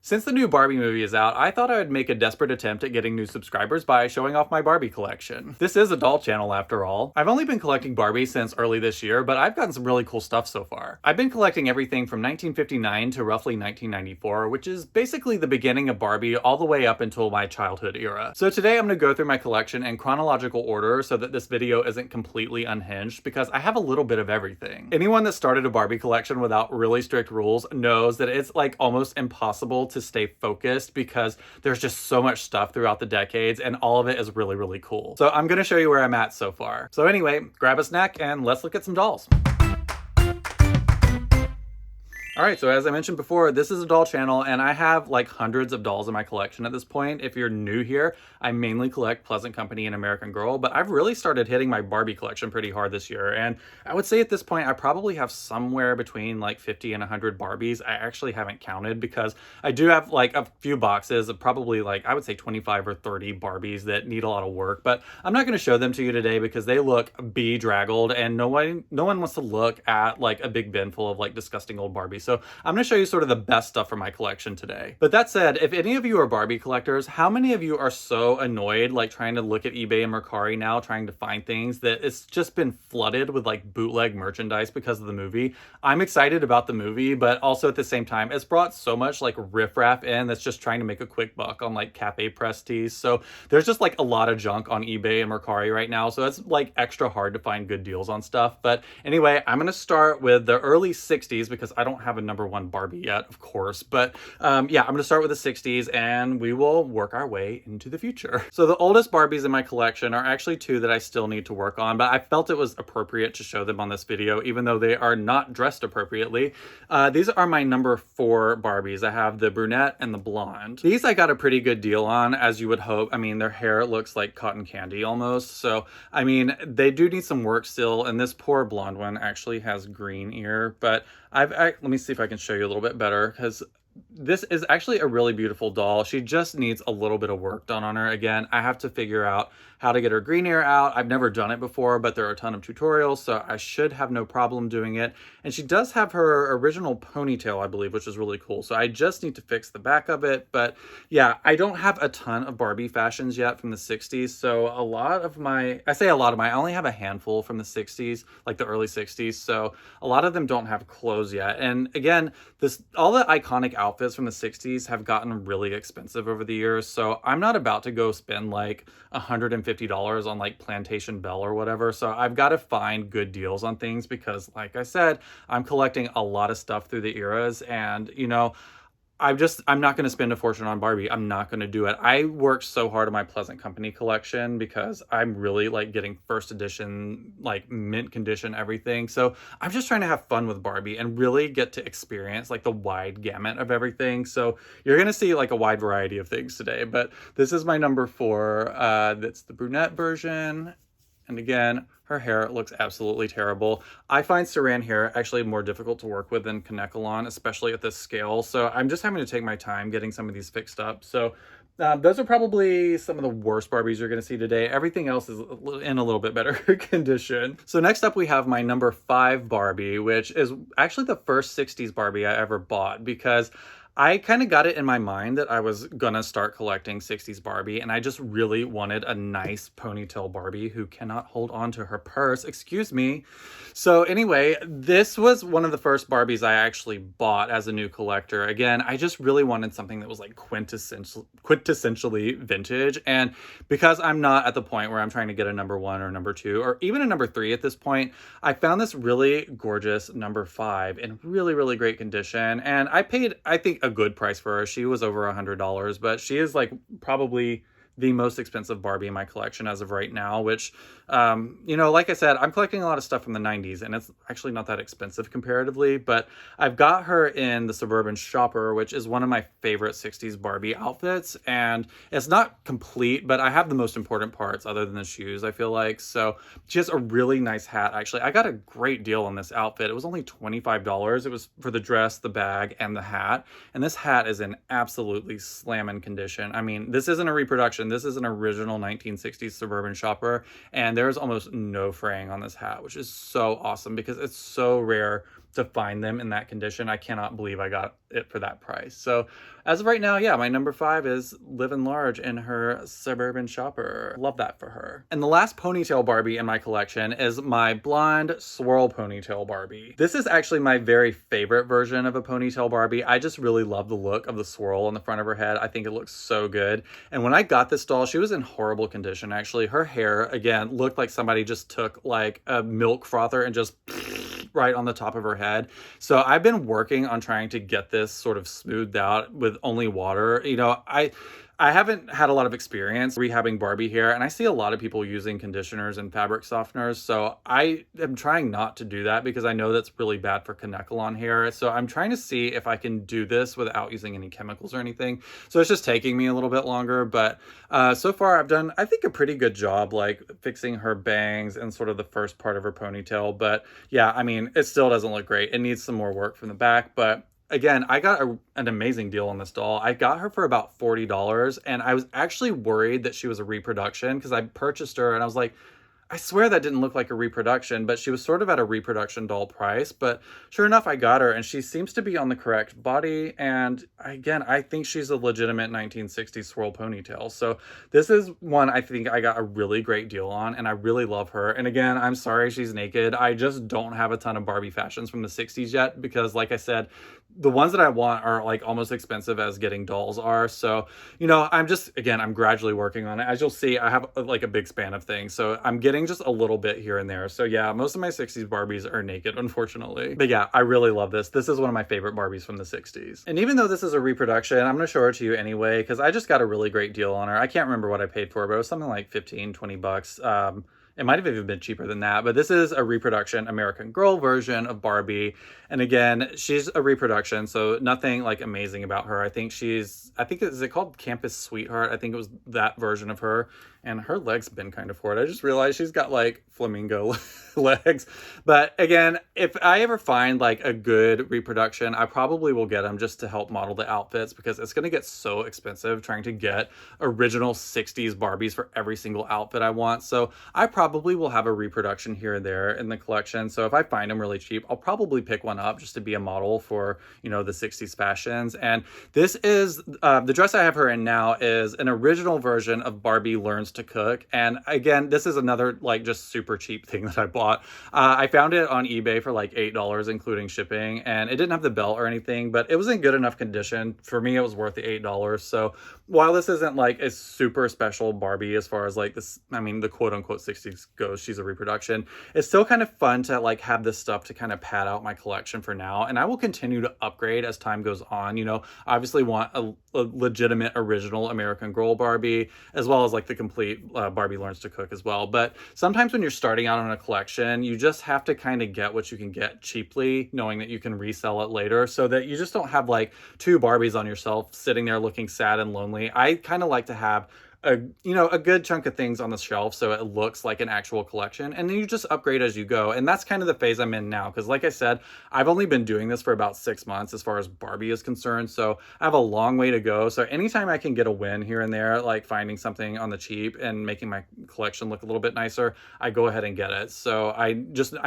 Since the new Barbie movie is out, I thought I would make a desperate attempt at getting new subscribers by showing off my Barbie collection. This is a doll channel after all. I've only been collecting Barbie since early this year, but I've gotten some really cool stuff so far. I've been collecting everything from 1959 to roughly 1994, which is basically the beginning of Barbie all the way up until my childhood era. So today I'm going to go through my collection in chronological order so that this video isn't completely unhinged because I have a little bit of everything. Anyone that started a Barbie collection without really strict rules knows that it's like almost impossible to stay focused because there's just so much stuff throughout the decades and all of it is really, really cool. So I'm going to show you where I'm at so far. So anyway, grab a snack and let's look at some dolls. Alright, so as I mentioned before, this is a doll channel and I have like hundreds of dolls in my collection at this point. If you're new here, I mainly collect Pleasant Company and American Girl, but I've really started hitting my Barbie collection pretty hard this year. And I would say at this point, I probably have somewhere between like 50 and 100 Barbies. I actually haven't counted because I do have like a few boxes of probably like, I would say 25 or 30 Barbies that need a lot of work, but I'm not going to show them to you today because they look bedraggled and no one wants to look at like a big bin full of like disgusting old Barbies. So I'm going to show you sort of the best stuff from my collection today. But that said, if any of you are Barbie collectors, how many of you are so annoyed like trying to look at eBay and Mercari now, trying to find things that it's just been flooded with like bootleg merchandise because of the movie? I'm excited about the movie, but also at the same time, it's brought so much like riffraff in that's just trying to make a quick buck on like Cafe Press tees. So there's just like a lot of junk on eBay and Mercari right now. So it's like extra hard to find good deals on stuff. But anyway, I'm going to start with the early 60s because I don't have a number one Barbie yet, of course. But yeah, I'm going to start with the 60s and we will work our way into the future. So the oldest Barbies in my collection are actually two that I still need to work on, but I felt it was appropriate to show them on this video, even though they are not dressed appropriately. These are my number 4 Barbies. I have the brunette and the blonde. These I got a pretty good deal on, as you would hope. I mean, their hair looks like cotton candy almost. So, I mean, they do need some work still, and this poor blonde one actually has green ear, but let me see if I can show you a little bit better because this is actually a really beautiful doll. She just needs a little bit of work done on her. Again, I have to figure out how to get her green ear out. I've never done it before, but there are a ton of tutorials, so I should have no problem doing it. And she does have her original ponytail, I believe, which is really cool. So I just need to fix the back of it. But yeah, I don't have a ton of Barbie fashions yet from the 60s. So I only have a handful from the 60s, like the early 60s. So a lot of them don't have clothes yet. And again, all the iconic outfits from the 60s have gotten really expensive over the years. So I'm not about to go spend like $150 on like Plantation Belle or whatever. So I've got to find good deals on things because like I said, I'm collecting a lot of stuff through the eras and you know, I'm not going to spend a fortune on Barbie. I'm not going to do it. I worked so hard on my Pleasant Company collection because I'm really like getting first edition, like mint condition, everything. So I'm just trying to have fun with Barbie and really get to experience like the wide gamut of everything. So you're going to see like a wide variety of things today, but this is my number 4. That's the brunette version. And again, her hair looks absolutely terrible. I find Saran hair actually more difficult to work with than Kanekalon, especially at this scale. So I'm just having to take my time getting some of these fixed up. So those are probably some of the worst Barbies you're going to see today. Everything else is in a little bit better condition. So next up we have my number 5 Barbie, which is actually the first 60s Barbie I ever bought because I kind of got it in my mind that I was gonna start collecting 60s Barbie and I just really wanted a nice ponytail Barbie who cannot hold on to her purse, excuse me. So anyway, this was one of the first Barbies I actually bought as a new collector. Again, I just really wanted something that was like quintessentially vintage, and because I'm not at the point where I'm trying to get a number 1 or number 2 or even a number 3 at this point, I found this really gorgeous number 5 in really, really great condition, and I paid, I think, a good price for her. She was over $100, but she is like probably the most expensive Barbie in my collection as of right now, which, you know, like I said, I'm collecting a lot of stuff from the 90s and it's actually not that expensive comparatively, but I've got her in the Suburban Shopper, which is one of my favorite 60s Barbie outfits. And it's not complete, but I have the most important parts other than the shoes, I feel like. So she has a really nice hat. Actually, I got a great deal on this outfit. It was only $25. It was for the dress, the bag, and the hat. And this hat is in absolutely slamming condition. I mean, this isn't a reproduction. This is an original 1960s Suburban Shopper, and there's almost no fraying on this hat, which is so awesome because it's so rare to find them in that condition. I cannot believe I got it for that price. So as of right now, yeah, my number 5 is living large in her suburban shopper. Love that for her. And the last ponytail Barbie in my collection is my blonde swirl ponytail Barbie. This is actually my very favorite version of a ponytail Barbie. I just really love the look of the swirl on the front of her head. I think it looks so good. And when I got this doll, she was in horrible condition, actually. Her hair, again, looked like somebody just took like a milk frother and just right on the top of her head. So I've been working on trying to get this sort of smoothed out with only water. You know, I haven't had a lot of experience rehabbing Barbie hair, and I see a lot of people using conditioners and fabric softeners. So I am trying not to do that because I know that's really bad for caniculon hair. So I'm trying to see if I can do this without using any chemicals or anything. So it's just taking me a little bit longer, but so far I've done, I think, a pretty good job like fixing her bangs and sort of the first part of her ponytail. But yeah, I mean, it still doesn't look great. It needs some more work from the back, but again, I got an amazing deal on this doll. I got her for about $40, and I was actually worried that she was a reproduction because I purchased her and I was like, I swear that didn't look like a reproduction, but she was sort of at a reproduction doll price. But sure enough, I got her, and she seems to be on the correct body. And again, I think she's a legitimate 1960s swirl ponytail. So this is one I think I got a really great deal on, and I really love her. And again, I'm sorry she's naked. I just don't have a ton of Barbie fashions from the 60s yet because, like I said, the ones that I want are like almost expensive as getting dolls are. So, you know, I'm gradually working on it. As you'll see, I have like a big span of things. So I'm getting just a little bit here and there. So yeah, most of my 60s Barbies are naked, unfortunately. But yeah, I really love this. This is one of my favorite Barbies from the 60s. And even though this is a reproduction, I'm going to show her to you anyway, because I just got a really great deal on her. I can't remember what I paid for her, but it was something like 15, 20 bucks. It might have even been cheaper than that, but this is a reproduction American Girl version of Barbie. And again, she's a reproduction, so nothing like amazing about her. I think is it called Campus Sweetheart? I think it was that version of her. And her legs bend kind of forward. I just realized she's got like flamingo legs. But again, if I ever find like a good reproduction, I probably will get them just to help model the outfits because it's going to get so expensive trying to get original 60s Barbies for every single outfit I want. So I probably will have a reproduction here and there in the collection. So if I find them really cheap, I'll probably pick one up just to be a model for, you know, the 60s fashions. And this is, the dress I have her in now is an original version of Barbie Learns to Cook. And again, this is another like just super cheap thing that I bought. I found it on eBay for like $8, including shipping, and it didn't have the belt or anything, but it was in good enough condition. For me, it was worth the $8. So while this isn't like a super special Barbie as far as like this, I mean, the quote unquote 60s goes, she's a reproduction, it's still kind of fun to like have this stuff to kind of pad out my collection for now. And I will continue to upgrade as time goes on. You know, obviously want a legitimate original American Girl Barbie, as well as like the complete Barbie Learns to Cook as well. But sometimes when you're starting out on a collection, you just have to kind of get what you can get cheaply, knowing that you can resell it later, so that you just don't have like two Barbies on your shelf sitting there looking sad and lonely. I kind of like to have a good chunk of things on the shelf so it looks like an actual collection, and then you just upgrade as you go. And that's kind of the phase I'm in now, because like I said, I've only been doing this for about 6 months as far as Barbie is concerned, so I have a long way to go. So anytime I can get a win here and there, like finding something on the cheap and making my collection look a little bit nicer, I go ahead and get it. So I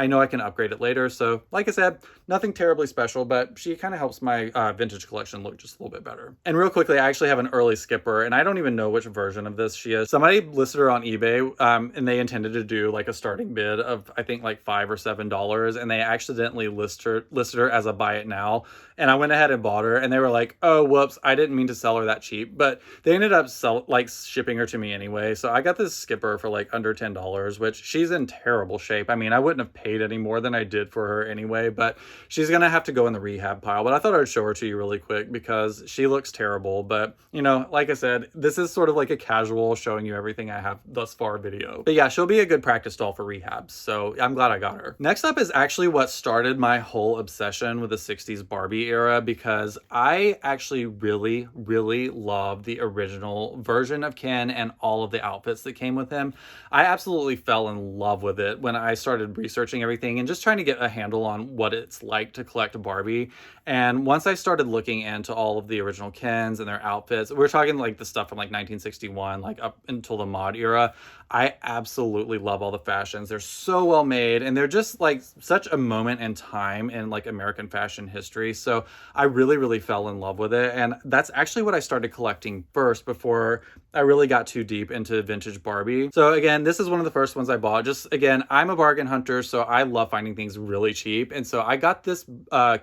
know I can upgrade it later. So like I said, nothing terribly special, but she kind of helps my vintage collection look just a little bit better. And real quickly, I actually have an early skipper, and I don't even know which version of this she is. Somebody listed her on eBay, and they intended to do like a starting bid of I think like $5 or $7, and they accidentally listed her as a buy it now. And I went ahead and bought her, and they were like, "Oh, whoops! I didn't mean to sell her that cheap." But they ended up shipping her to me anyway. So I got this skipper for like under $10, which she's in terrible shape. I mean, I wouldn't have paid any more than I did for her anyway. But she's gonna have to go in the rehab pile. But I thought I'd show her to you really quick because she looks terrible. But you know, like I said, this is sort of like a casual showing you everything I have thus far video. But yeah, she'll be a good practice doll for rehabs. So I'm glad I got her. Next up is actually what started my whole obsession with the 60s Barbie Barbie era because I actually really, really love the original version of Ken and all of the outfits that came with him. I absolutely fell in love with it when I started researching everything and just trying to get a handle on what it's like to collect a Barbie. And once I started looking into all of the original Kens and their outfits, we're talking like the stuff from like 1961, like up until the mod era. I absolutely love all the fashions. They're so well made and they're just like such a moment in time in like American fashion history. So I really, really fell in love with it. And that's actually what I started collecting first before I really got too deep into vintage Barbie. So again, this is one of the first ones I bought. Just again, I'm a bargain hunter, so I love finding things really cheap. And so I got this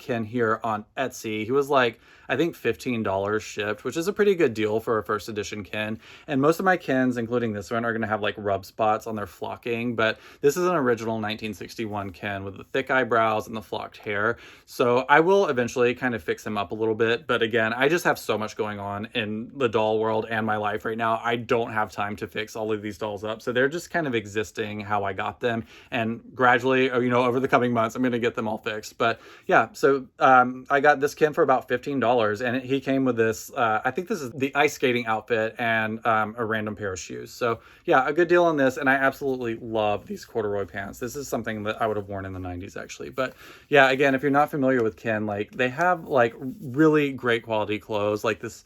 Ken here on Etsy. He was like, I think $15 shipped, which is a pretty good deal for a first edition Ken. And most of my Kens, including this one, are gonna have like rub spots on their flocking, but this is an original 1961 Ken with the thick eyebrows and the flocked hair. So I will eventually kind of fix him up a little bit. But again, I just have so much going on in the doll world and my life right now. I don't have time to fix all of these dolls up. So they're just kind of existing how I got them. And gradually, you know, over the coming months, I'm gonna get them all fixed. But yeah, so I got this Ken for about $15. And he came with this, I think this is the ice skating outfit and a random pair of shoes. So yeah, a good deal on this. And I absolutely love these corduroy pants. This is something that I would have worn in the 90s actually. But yeah, again, if you're not familiar with Ken, like they have like really great quality clothes, like this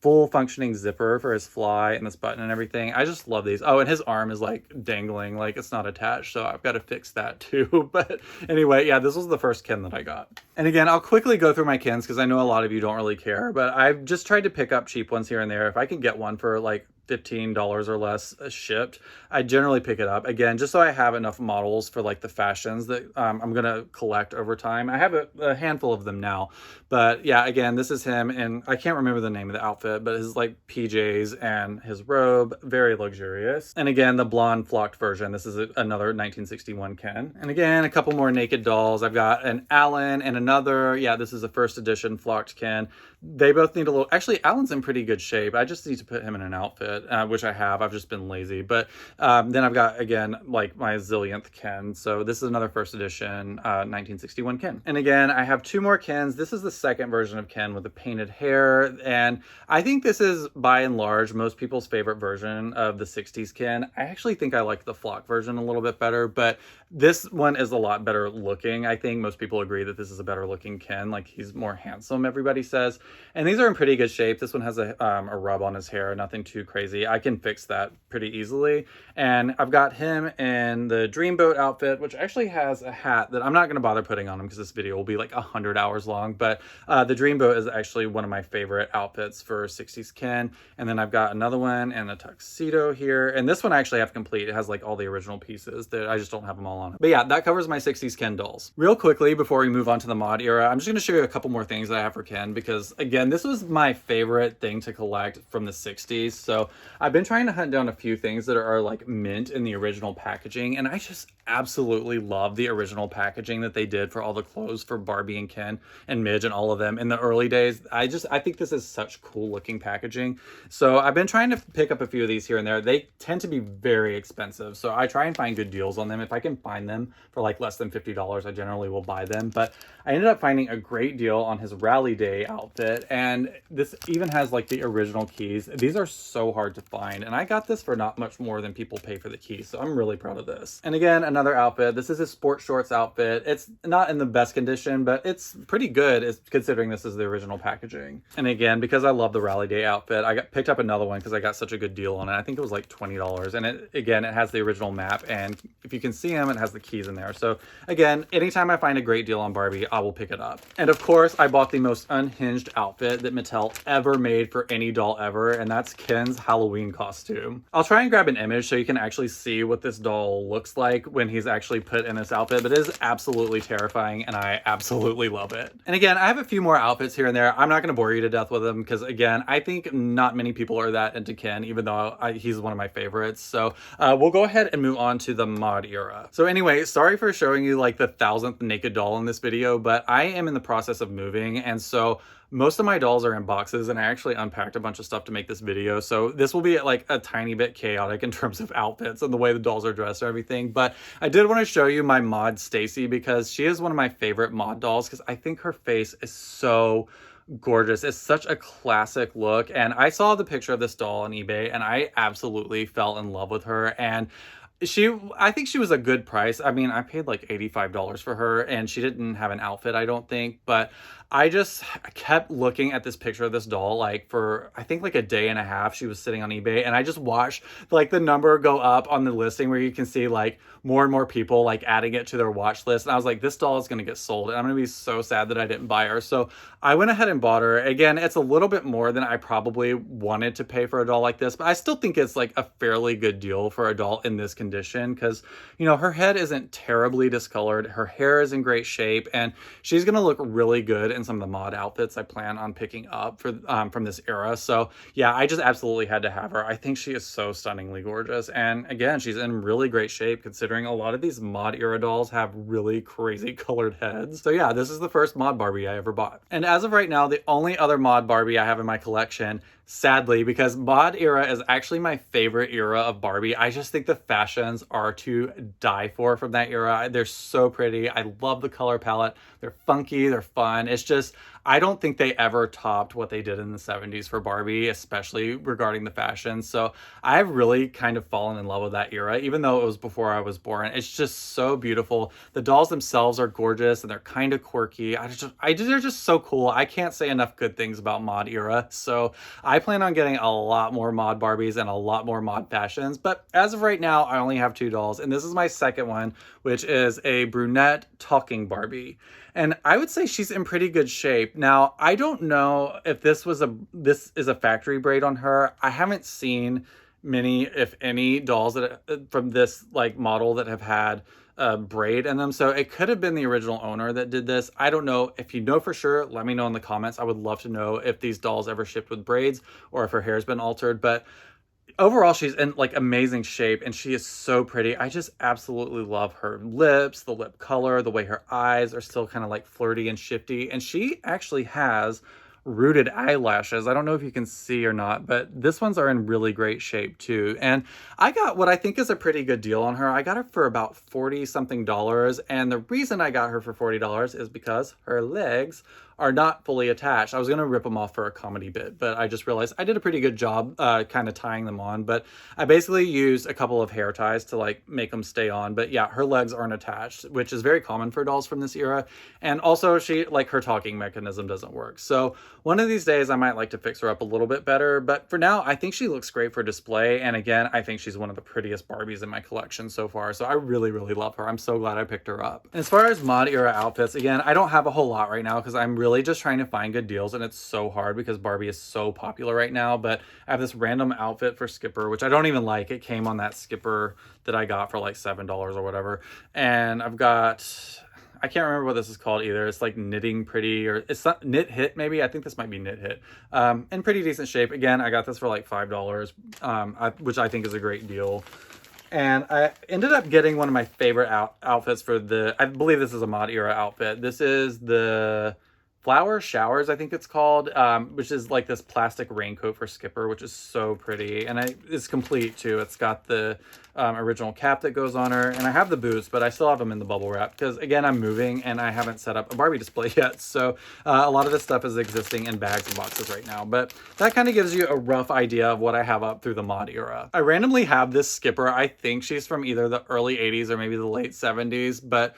full functioning zipper for his fly and this button and everything. I just love these. Oh, and his arm is like dangling, like it's not attached. So I've got to fix that too. But anyway, yeah, this was the first Ken that I got. And again, I'll quickly go through my Kens because I know a lot of you don't really care, but I've just tried to pick up cheap ones here and there. If I can get one for like $15 or less shipped, I generally pick it up again just so I have enough models for like the fashions that I'm gonna collect over time. I have a handful of them now, but yeah, again, this is him, and I can't remember the name of the outfit, but his like PJs and his robe, very luxurious. And again, the blonde flocked version, this is another 1961 Ken. And again, a couple more naked dolls. I've got an Alan and another, yeah, this is a first edition flocked Ken. They both need a little, actually Alan's in pretty good shape. I just need to put him in an outfit, which I have. I've just been lazy. But then I've got, again, like my zillionth Ken. So this is another first edition 1961 Ken. And again, I have two more Kens. This is the second version of Ken with the painted hair. And I think this is, by and large, most people's favorite version of the 60s Ken. I actually think I like the flock version a little bit better, but this one is a lot better looking. I think most people agree that this is a better looking Ken. Like he's more handsome, everybody says. And these are in pretty good shape. This one has a rub on his hair, nothing too crazy. I can fix that pretty easily. And I've got him in the Dreamboat outfit, which actually has a hat that I'm not going to bother putting on him because this video will be like 100 hours long. But the Dreamboat is actually one of my favorite outfits for 60s Ken. And then I've got another one and a tuxedo here. And this one I actually have complete. It has like all the original pieces that I just don't have them all on it. But yeah, that covers my 60s Ken dolls. Real quickly, before we move on to the mod era, I'm just going to show you a couple more things that I have for Ken because again, this was my favorite thing to collect from the 60s. So I've been trying to hunt down a few things that are like mint in the original packaging. And I just absolutely love the original packaging that they did for all the clothes for Barbie and Ken and Midge and all of them in the early days. I think this is such cool looking packaging. So I've been trying to pick up a few of these here and there. They tend to be very expensive. So I try and find good deals on them. If I can find them for like less than $50, I generally will buy them. But I ended up finding a great deal on his Rally Day outfit. And this even has like the original keys. These are so hard to find. And I got this for not much more than people pay for the keys. So I'm really proud of this. And again, another outfit. This is his sport shorts outfit. It's not in the best condition, but it's pretty good considering this is the original packaging. And again, because I love the Rally Day outfit, I picked up another one because I got such a good deal on it. I think it was like $20. And it has the original map. And if you can see them, it has the keys in there. So again, anytime I find a great deal on Barbie, I will pick it up. And of course, I bought the most unhinged outfit that Mattel ever made for any doll ever, and that's Ken's Halloween costume. I'll try and grab an image so you can actually see what this doll looks like when he's actually put in this outfit, but it is absolutely terrifying and I absolutely love it. And again, I have a few more outfits here and there. I'm not going to bore you to death with them because again, I think not many people are that into Ken, even though he's one of my favorites. So we'll go ahead and move on to the mod era. So anyway, sorry for showing you like the 1000th naked doll in this video, but I am in the process of moving, and so most of my dolls are in boxes, and I actually unpacked a bunch of stuff to make this video. So this will be like a tiny bit chaotic in terms of outfits and the way the dolls are dressed and everything. But I did want to show you my mod Stacy, because she is one of my favorite mod dolls, because I think her face is so gorgeous. It's such a classic look. And I saw the picture of this doll on eBay and I absolutely fell in love with her. And I think she was a good price. I mean, I paid like $85 for her and she didn't have an outfit, I don't think, but I kept looking at this picture of this doll like for, I think like a day and a half. She was sitting on eBay and I just watched like the number go up on the listing where you can see like more and more people like adding it to their watch list. And I was like, this doll is going to get sold and I'm going to be so sad that I didn't buy her. So I went ahead and bought her. Again, it's a little bit more than I probably wanted to pay for a doll like this, but I still think it's like a fairly good deal for a doll in this condition, because, you know, her head isn't terribly discolored. Her hair is in great shape and she's going to look really good in some of the mod outfits I plan on picking up for from this era. So yeah, I just absolutely had to have her. I think she is so stunningly gorgeous. And again, she's in really great shape considering a lot of these mod era dolls have really crazy colored heads. So yeah, this is the first mod Barbie I ever bought. And as of right now, the only other mod Barbie I have in my collection, sadly, because mod era is actually my favorite era of Barbie. I just think the fashions are to die for from that era. They're so pretty. I love the color palette. They're funky, they're fun. It's just, I don't think they ever topped what they did in the 70s for Barbie, especially regarding the fashion. So I've really kind of fallen in love with that era, even though it was before I was born. It's just so beautiful. The dolls themselves are gorgeous and they're kind of quirky. They're just so cool. I can't say enough good things about mod era. So I plan on getting a lot more mod Barbies and a lot more mod fashions. But as of right now, I only have 2 dolls. And this is my second one, which is a brunette talking Barbie. And I would say she's in pretty good shape. Now, I don't know if this is a factory braid on her. I haven't seen many, if any, dolls from this like model that have had braid in them. So it could have been the original owner that did this. I don't know. If you know for sure, let me know in the comments. I would love to know if these dolls ever shipped with braids or if her hair's been altered. But overall, she's in like amazing shape and she is so pretty. I just absolutely love her lips, the lip color, the way her eyes are still kind of like flirty and shifty. And she actually has rooted eyelashes. I don't know if you can see or not, but this ones are in really great shape too. And I got what I think is a pretty good deal on her. I got her for about 40 something dollars. And the reason I got her for $40 is because her legs are not fully attached. I was going to rip them off for a comedy bit, but I just realized I did a pretty good job kind of tying them on. But I basically used a couple of hair ties to like make them stay on. But yeah, her legs aren't attached, which is very common for dolls from this era. And also her talking mechanism doesn't work. So one of these days I might like to fix her up a little bit better. But for now, I think she looks great for display. And again, I think she's one of the prettiest Barbies in my collection so far. So I really, really love her. I'm so glad I picked her up. And as far as mod era outfits, again, I don't have a whole lot right now because I'm really just trying to find good deals, and it's so hard because Barbie is so popular right now. But I have this random outfit for Skipper, which I don't even like. It came on that Skipper that I got for like $7 or whatever. And I've got, I can't remember what this is called either. It's like Knitting Pretty, or it's not Knit Hit maybe. I think this might be Knit Hit. In pretty decent shape. Again, I got this for like $5, which I think is a great deal. And I ended up getting one of my favorite outfits for I believe this is a mod era outfit. This is the Flower Showers, I think it's called, which is like this plastic raincoat for Skipper, which is so pretty. And it's complete too. It's got the original cap that goes on her, and I have the boots, but I still have them in the bubble wrap because again, I'm moving and I haven't set up a Barbie display yet. So a lot of this stuff is existing in bags and boxes right now, but that kind of gives you a rough idea of what I have up through the mod era. I randomly have this Skipper. I think she's from either the early 80s or maybe the late 70s, but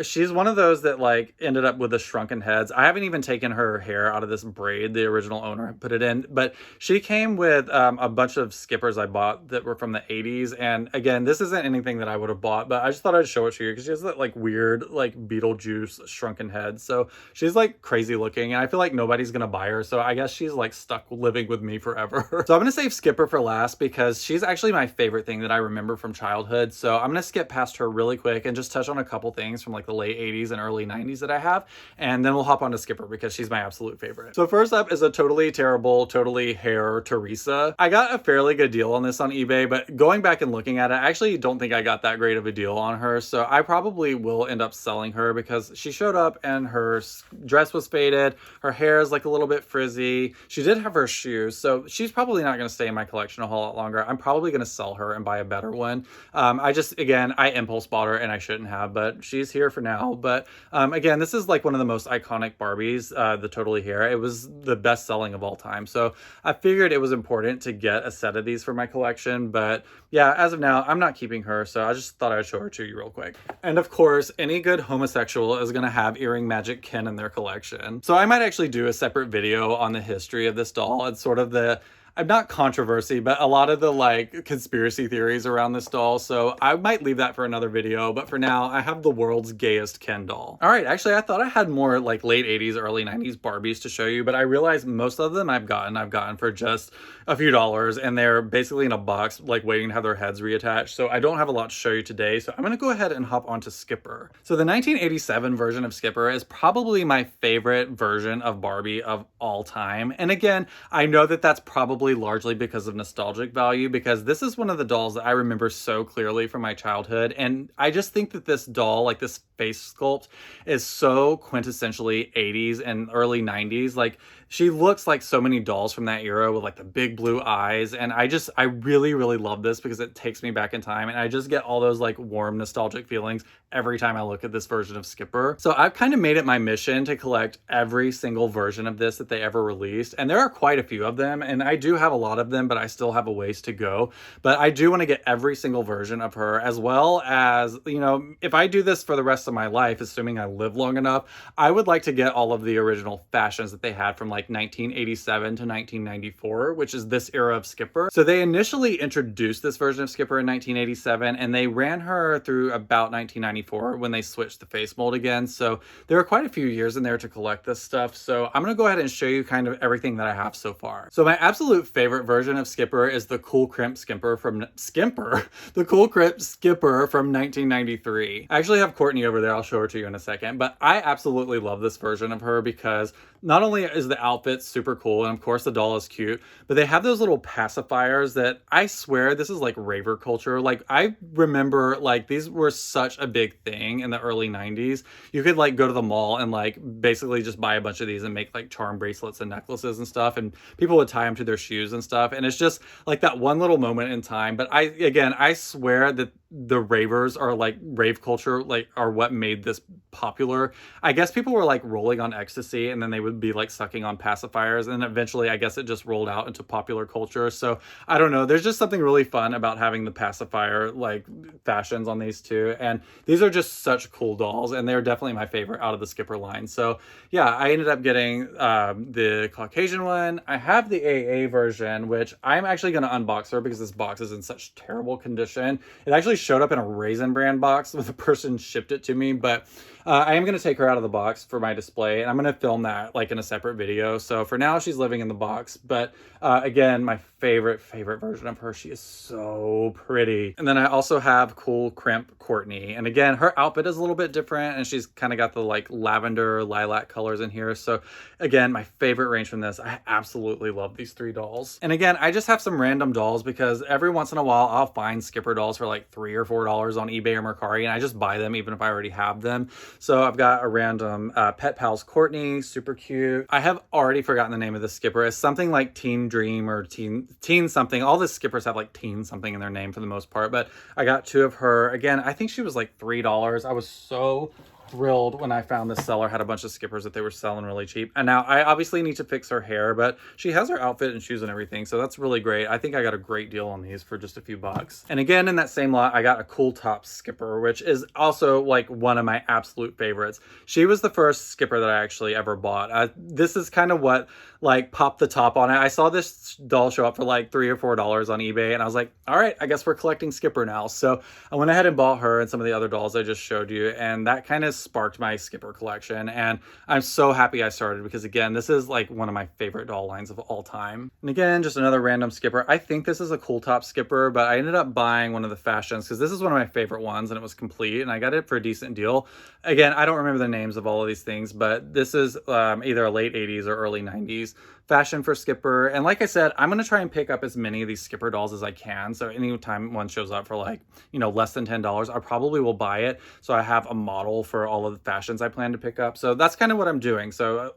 she's one of those that like ended up with the shrunken heads. I haven't even taken her hair out of this braid the original owner put it in, but she came with a bunch of Skippers I bought that were from the 80s. And again, this isn't anything that I would have bought, but I just thought I'd show it to you because she has that like weird like Beetlejuice shrunken head. So she's like crazy looking and I feel like nobody's gonna buy her, so I guess she's like stuck living with me forever. So I'm gonna save Skipper for last because she's actually my favorite thing that I remember from childhood. So I'm gonna skip past her really quick and just touch on a couple things from like the late 80s and early 90s that I have, and then we'll hop on to to Skipper because she's my absolute favorite. So first up is a totally terrible, totally hair Teresa. I got a fairly good deal on this on eBay, but going back and looking at it, I actually don't think I got that great of a deal on her. So I probably will end up selling her because she showed up and her dress was faded. Her hair is like a little bit frizzy. She did have her shoes, so she's probably not going to stay in my collection a whole lot longer. I'm probably going to sell her and buy a better one. I impulse bought her and I shouldn't have, but she's here for now. But again, this is like one of the most iconic Barbies, the Totally Hair. It was the best selling of all time. So I figured it was important to get a set of these for my collection. But yeah, as of now, I'm not keeping her. So I just thought I'd show her to you real quick. And of course, any good homosexual is going to have earring magic Ken in their collection. So I might actually do a separate video on the history of this doll. It's sort of the I'm not controversy, but a lot of the like conspiracy theories around this doll. So I might leave that for another video, but for now I have the world's gayest Ken doll. All right, actually I thought I had more like late 80s, early 90s Barbies to show you, but I realized most of them I've gotten for just a few dollars, and they're basically in a box like waiting to have their heads reattached. So I don't have a lot to show you today. So I'm gonna go ahead and hop onto Skipper. So the 1987 version of Skipper is probably my favorite version of Barbie of all time. And again, I know that that's probably largely because of nostalgic value, because this is one of the dolls that I remember so clearly from my childhood. And I just think that this doll, like this face sculpt, is so quintessentially 80s and early 90s. Like she looks like so many dolls from that era with like the big blue eyes. And I really, really love this because it takes me back in time. And I just get all those like warm nostalgic feelings every time I look at this version of Skipper. So I've kind of made it my mission to collect every single version of this that they ever released. And there are quite a few of them. And I do have a lot of them, but I still have a ways to go. But I do want to get every single version of her, as well as, you know, if I do this for the rest of my life, assuming I live long enough, I would like to get all of the original fashions that they had from like 1987 to 1994, which is this era of Skipper. So they initially introduced this version of Skipper in 1987, and they ran her through about 1994 when they switched the face mold again. So there are quite a few years in there to collect this stuff. So I'm going to go ahead and show you kind of everything that I have so far. So my absolute favorite version of Skipper is the Cool Crimp Skipper from the Cool Crimp Skipper from 1993. I actually have Courtney over there. I'll show her to you in a second, but I absolutely love this version of her because not only is the outfit super cool, and of course the doll is cute, but they have those little pacifiers that I swear this is like raver culture. Like I remember like these were such a big thing in the early 90s. You could like go to the mall and like basically just buy a bunch of these and make like charm bracelets and necklaces and stuff, and people would tie them to their shoes and stuff. And it's just like that one little moment in time. But I swear that the ravers are like rave culture, like are what made this popular. I guess people were like rolling on ecstasy and then they would be like sucking on pacifiers, and eventually I guess it just rolled out into popular culture. So I don't know, there's just something really fun about having the pacifier like fashions on these two, and these are just such cool dolls, and they're definitely my favorite out of the Skipper line. So yeah, I ended up getting the Caucasian one. I have the AA version, which I'm actually going to unbox her because this box is in such terrible condition. It actually showed up in a Raisin Brand box when the person shipped it to me, but I am going to take her out of the box for my display, and I'm going to film that like in a separate video. So for now, she's living in the box. But again, my favorite version of her. She is so pretty. And then I also have Cool Crimp Courtney. And again, her outfit is a little bit different, and she's kind of got the like lavender lilac colors in here. So again, my favorite range from this. I absolutely love these three dolls. And again, I just have some random dolls because every once in a while I'll find Skipper dolls for like $3 or $4 on eBay or Mercari, and I just buy them even if I already have them. So I've got a random Pet Pals Courtney, super cute. I have already forgotten the name of the Skipper. It's something like Teen Dream or Teen something. All the Skippers have like Teen something in their name for the most part, but I got two of her. Again, I think she was like $3. I was so thrilled when I found this seller had a bunch of Skippers that they were selling really cheap. And now I obviously need to fix her hair, but she has her outfit and shoes and everything, so that's really great. I think I got a great deal on these for just a few bucks. And again, in that same lot, I got a Cool Top Skipper, which is also like one of my absolute favorites. She was the first Skipper that I actually ever bought. This is kind of what like popped the top on it. I saw this doll show up for like $3 or $4 on eBay, and I was like, all right, I guess we're collecting Skipper now. So I went ahead and bought her and some of the other dolls I just showed you, and that kind of sparked my Skipper collection, and I'm so happy I started because again, this is like one of my favorite doll lines of all time. And again, just another random Skipper. I think this is a cool top Skipper, but I ended up buying one of the fashions because this is one of my favorite ones and it was complete and I got it for a decent deal. Again, I don't remember the names of all of these things, but this is either a late 80s or early 90s fashion for Skipper. And like I said, I'm going to try and pick up as many of these Skipper dolls as I can. So anytime one shows up for like, you know, less than $10, I probably will buy it. So I have a model for all of the fashions I plan to pick up. So that's kind of what I'm doing. So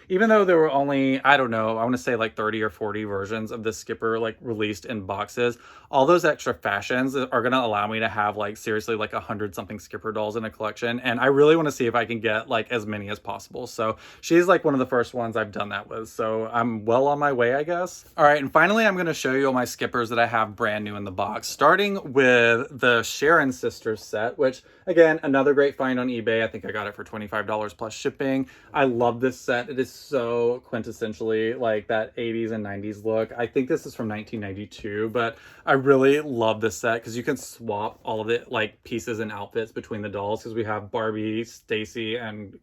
even though there were only, I don't know, I want to say like 30 or 40 versions of this Skipper like released in boxes, all those extra fashions are going to allow me to have like seriously like 100 something Skipper dolls in a collection. And I really want to see if I can get like as many as possible. So she's like one of the first ones I've done that with. So I'm well on my way, I guess. All right. And finally, I'm going to show you all my Skippers that I have brand new in the box, starting with the Sharon Sisters set, which again, another great find on eBay. I think I got it for $25 plus shipping. I love this set. It is so quintessentially like that 80s and 90s look. I think this is from 1992, but I really love this set because you can swap all of it like pieces and outfits between the dolls because we have Barbie, Stacy, and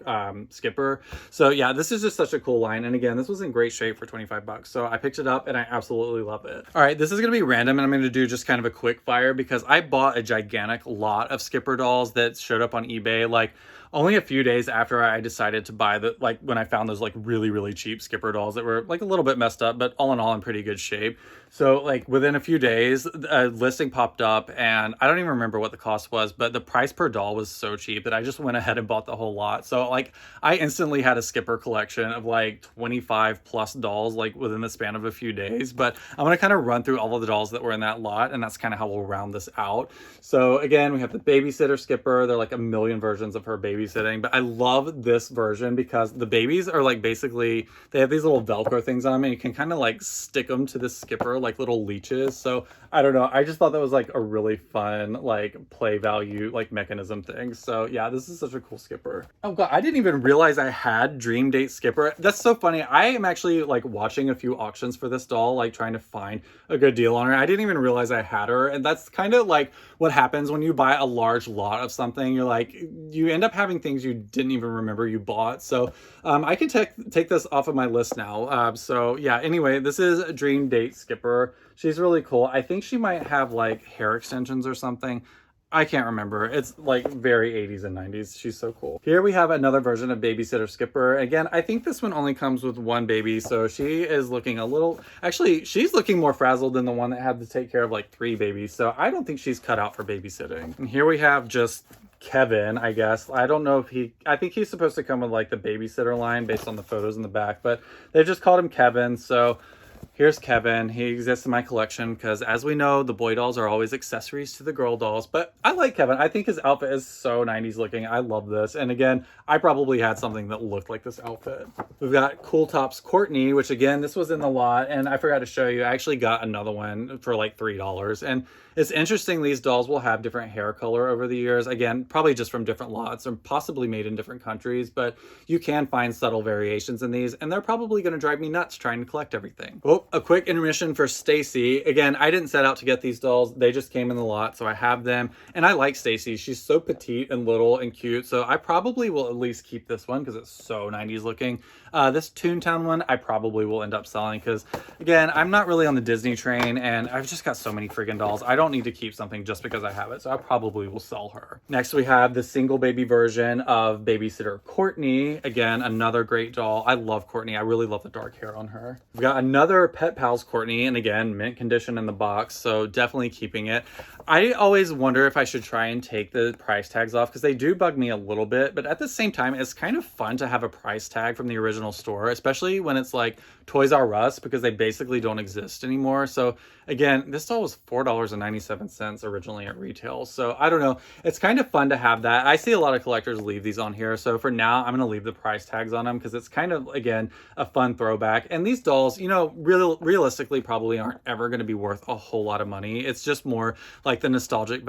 Skipper. So yeah, this is just such a cool line. And again, this was in great shape for 25 bucks. So I picked it up and I absolutely love it. All right, this is going to be random and I'm going to do just kind of a quick fire because I bought a gigantic lot of Skipper dolls that showed up on eBay like only a few days after I decided to buy the, like when I found those like really cheap Skipper dolls that were like a little bit messed up, but all in all in pretty good shape. So like within a few days, a listing popped up and I don't even remember what the cost was, but the price per doll was so cheap that I just went ahead and bought the whole lot. So like I instantly had a Skipper collection of like 25 plus dolls like within the span of a few days. But I'm going to kind of run through all of the dolls that were in that lot and that's kind of how we'll round this out. So again, we have the babysitter Skipper. They're like a million versions of her babysitting, but I love this version because the babies are like basically, they have these little Velcro things on them and you can kind of like stick them to the Skipper like little leeches. So I don't know, I just thought that was like a really fun like play value like mechanism thing. So yeah, this is such a cool Skipper. Oh god, I didn't even realize I had Dream Date Skipper. That's so funny. I am actually like watching a few auctions for this doll, like trying to find a good deal on her. I didn't even realize I had her, and that's kind of like what happens when you buy a large lot of something. You're like, you end up having things you didn't even remember you bought. So I can take this off of my list now. So yeah, anyway, this is a Dream Date Skipper. She's really cool. I think she might have like hair extensions or something. I can't remember. It's like very 80s and 90s. She's so cool. Here we have another version of Babysitter Skipper. Again, I think this one only comes with one baby. So she is looking a little, actually, she's looking more frazzled than the one that had to take care of like 3 babies. So I don't think she's cut out for babysitting. And here we have just Kevin, I guess. I don't know if I think he's supposed to come with like the babysitter line based on the photos in the back, but they just called him Kevin. So here's Kevin. He exists in my collection because, as we know, the boy dolls are always accessories to the girl dolls. But I like Kevin. I think his outfit is so 90s looking. I love this. And again, I probably had something that looked like this outfit. We've got Cool Tops Courtney, which again, this was in the lot. And I forgot to show you, I actually got another one for like $3. And it's interesting, these dolls will have different hair color over the years. Again, probably just from different lots or possibly made in different countries, but you can find subtle variations in these, and they're probably going to drive me nuts trying to collect everything. Oh, a quick intermission for Stacy. Again, I didn't set out to get these dolls. They just came in the lot, so I have them. And I like Stacy. She's so petite and little and cute, so I probably will at least keep this one because it's so 90s looking. This Toontown one, I probably will end up selling because, again, I'm not really on the Disney train, and I've just got so many friggin' dolls. I don't need to keep something just because I have it, so I probably will sell her. Next, we have the single baby version of Babysitter Courtney. Again, another great doll. I love Courtney. I really love the dark hair on her. We've got another Pet Pals Courtney, and again, mint condition in the box, so definitely keeping it. I always wonder if I should try and take the price tags off because they do bug me a little bit, but at the same time, it's kind of fun to have a price tag from the original store, especially when it's like Toys R Us, because they basically don't exist anymore. So again, this doll was $4.97 originally at retail. So I don't know. It's kind of fun to have that. I see a lot of collectors leave these on here. So for now, I'm going to leave the price tags on them because it's kind of, again, a fun throwback. And these dolls, you know, really realistically probably aren't ever going to be worth a whole lot of money. It's just more like the nostalgic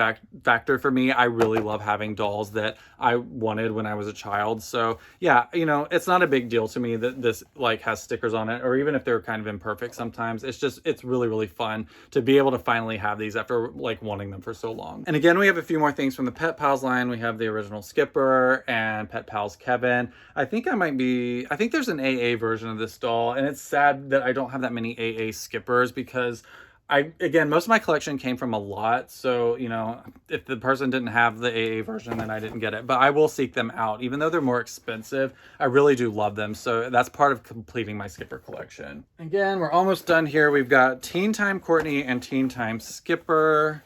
factor for me. I really love having dolls that I wanted when I was a child. So yeah, you know, it's not a big deal to me that this like has stickers on it, or even if they're kind of imperfect sometimes. It's really, really fun to be able to finally have these after like wanting them for so long. And again, we have a few more things from the Pet Pals line. We have the original Skipper and Pet Pals Kevin. I think there's an AA version of this doll, and it's sad that I don't have that many AA Skippers because again, most of my collection came from a lot. So, you know, if the person didn't have the AA version, then I didn't get it. But I will seek them out. Even though they're more expensive, I really do love them. So that's part of completing my Skipper collection. Again, we're almost done here. We've got Teen Time Courtney and Teen Time Skipper.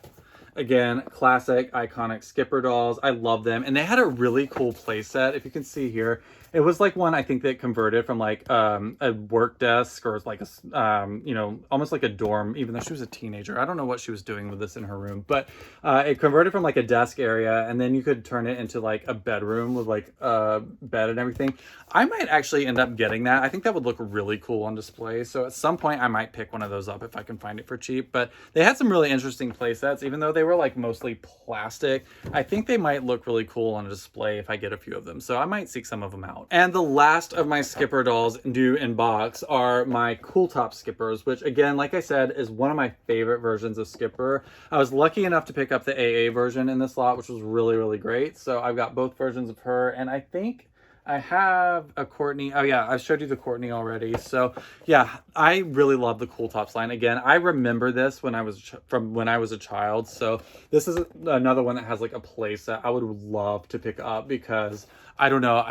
Again, classic, iconic Skipper dolls. I love them. And they had a really cool play set. If you can see here, it was like one I think that converted from like a work desk or like a, you know, almost like a dorm, even though she was a teenager. I don't know what she was doing with this in her room, but it converted from like a desk area, and then you could turn it into like a bedroom with like a bed and everything. I might actually end up getting that. I think that would look really cool on display. So at some point I might pick one of those up if I can find it for cheap. But they had some really interesting play sets, even though they were like mostly plastic. I think they might look really cool on a display if I get a few of them. So I might seek some of them out. And the last of my Skipper dolls due in box are my Cool Top Skippers, which again, like I said, is one of my favorite versions of Skipper. I was lucky enough to pick up the AA version in this lot, which was really, really great. So I've got both versions of her, and I think I have a Courtney. Oh yeah, I showed you the Courtney already. So yeah, I really love the Cool Tops line. Again, I remember this when I was from when I was a child. So this is another one that has like a play set I would love to pick up because I don't know,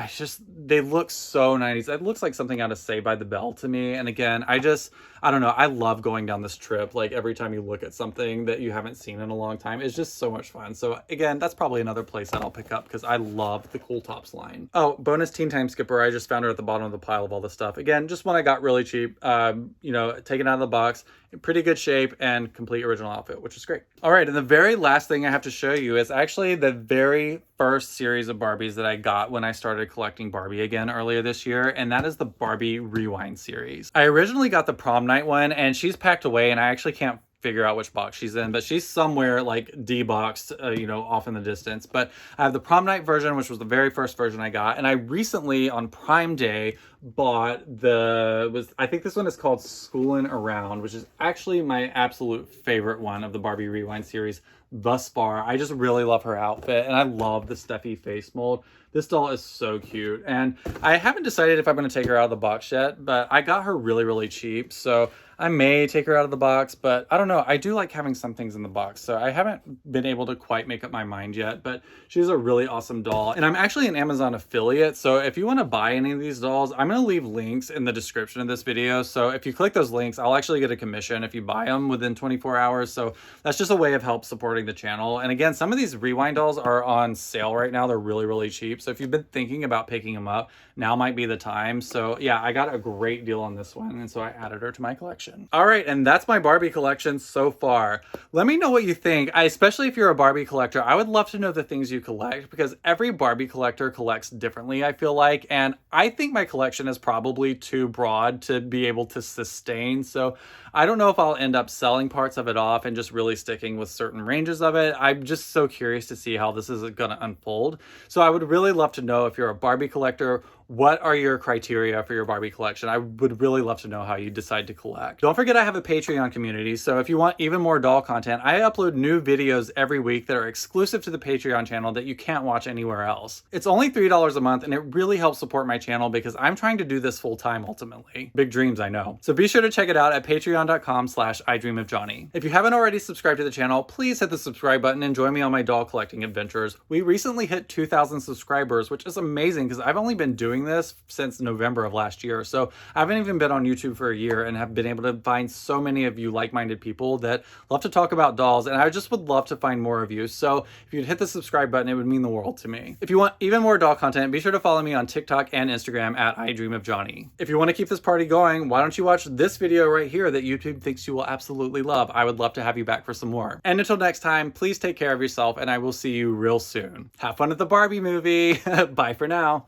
they look so 90s. It looks like something out of Saved by the Bell to me. And again, I don't know, I love going down this trip. Like every time you look at something that you haven't seen in a long time, it's just so much fun. So again, that's probably another place that I'll pick up because I love the Cool Tops line. Oh, bonus Teen Time Skipper. I just found her at the bottom of the pile of all the stuff. Again, just one I got really cheap, you know, taken out of the box, in pretty good shape and complete original outfit, which is great. All right, and the very last thing I have to show you is actually the very first series of Barbies that I got when I started collecting Barbie again earlier this year, and that is the Barbie Rewind series. I originally got the prom night one, and she's packed away, and I actually can't figure out which box she's in, but she's somewhere like D-boxed, you know, off in the distance. But I have the prom night version, which was the very first version I got, and I recently on Prime Day bought I think this one is called Schoolin' Around, which is actually my absolute favorite one of the Barbie Rewind series thus far. I just really love her outfit, and I love the Steffi face mold. This doll is so cute, and I haven't decided if I'm going to take her out of the box yet, but I got her really, really cheap, so I may take her out of the box, but I don't know. I do like having some things in the box, so I haven't been able to quite make up my mind yet, but she's a really awesome doll. And I'm actually an Amazon affiliate, so if you want to buy any of these dolls, I'm going to leave links in the description of this video. So if you click those links, I'll actually get a commission if you buy them within 24 hours. So that's just a way of help supporting the channel. And again, some of these Rewind dolls are on sale right now. They're really, really cheap. So if you've been thinking about picking them up, now might be the time. So yeah, I got a great deal on this one, and so I added her to my collection. All right, and that's my Barbie collection so far. Let me know what you think. Especially if you're a Barbie collector, I would love to know the things you collect, because every Barbie collector collects differently, I feel like, and I think my collection is probably too broad to be able to sustain. So I don't know if I'll end up selling parts of it off and just really sticking with certain ranges of it. I'm just so curious to see how this is going to unfold. So I would really love to know, if you're a Barbie collector, what are your criteria for your Barbie collection? I would really love to know how you decide to collect. Don't forget I have a Patreon community, so if you want even more doll content, I upload new videos every week that are exclusive to the Patreon channel that you can't watch anywhere else. It's only $3 a month, and it really helps support my channel because I'm trying to do this full time ultimately. Big dreams, I know. So be sure to check it out at patreon.com/idreamofjohnny. If you haven't already subscribed to the channel, please hit the subscribe button and join me on my doll collecting adventures. We recently hit 2,000 subscribers, which is amazing because I've only been doing this since November of last year. So I haven't even been on YouTube for a year and have been able to find so many of you like-minded people that love to talk about dolls, and I just would love to find more of you. So if you'd hit the subscribe button, it would mean the world to me. If you want even more doll content, be sure to follow me on TikTok and Instagram at idreamofjohnny. If you want to keep this party going, why don't you watch this video right here that YouTube thinks you will absolutely love? I would love to have you back for some more. And until next time, please take care of yourself, and I will see you real soon. Have fun at the Barbie movie. Bye for now.